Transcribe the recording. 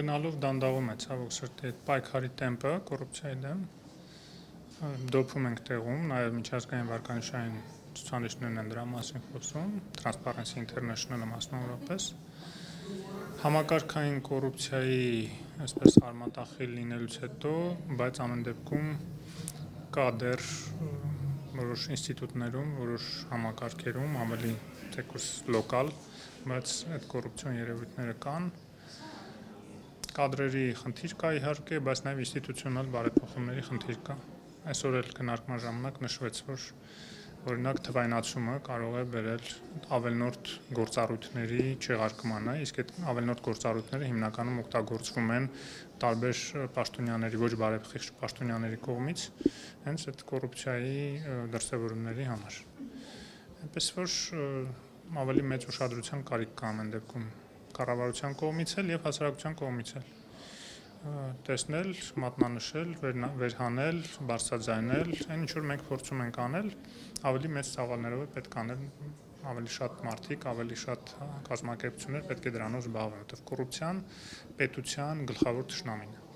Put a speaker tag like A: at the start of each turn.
A: ունենալով դանդաղում է ցավոք սրտի այդ պայքարի տեմպը կոռուպցիայի դեմ, դոփում ենք տեղում, նաև միջազգային վարկանիշային ցուցանիշներն են դրա մասին խոսում, Transparency International-ը մասնավորապես, համակարգային կոռուպցիայի այսպես արմատախիլ լինելուց հետո, բայց ամեն դեպքում կա դեռ որոշ ինստիտուտներում, որոշ համակարգերում ավելի թեկուզ լոկալ, բայց այդ կոռուպցիոն երևույթները կան, կադրերի խնդիր կա իհարկե, բայց նաև ինստիտուցիոնալ բարեփոխումների խնդիր կա։ Այսօր էլ քննարկման ժամանակ նշվեց, որ օրինակ թվայնացումը կարող է բերել ավելնորդ գործառույթների չեղարկմանը, իսկ այդ ավելնորդ գործառույթները հիմնականում օգտագործվում են տարբեր պաշտոնյաների, ոչ բարեփոխիչ պաշտոնյաների կողմից, հենց այդ կոռուպցիայի դրսևորումների համար։ Այնպես որ ավելի մեծ ուշադրության կարիք կա ամեն դեպքում կառավարության կողմից էլ եւ հասարակության կողմից էլ տեսնել, մատնանշել, վերհանել, բարձրաձայնել, այն ինչ որ մենք փորձում ենք անել, ավելի մեծ ծավալներով է պետք անել, ավելի շատ մարդիկ, ավելի շատ կազմակերպություններ պետք է դրանով զբաղվեն, որովհետեւ կոռուպցիան պետության գլխավոր թշնամին է։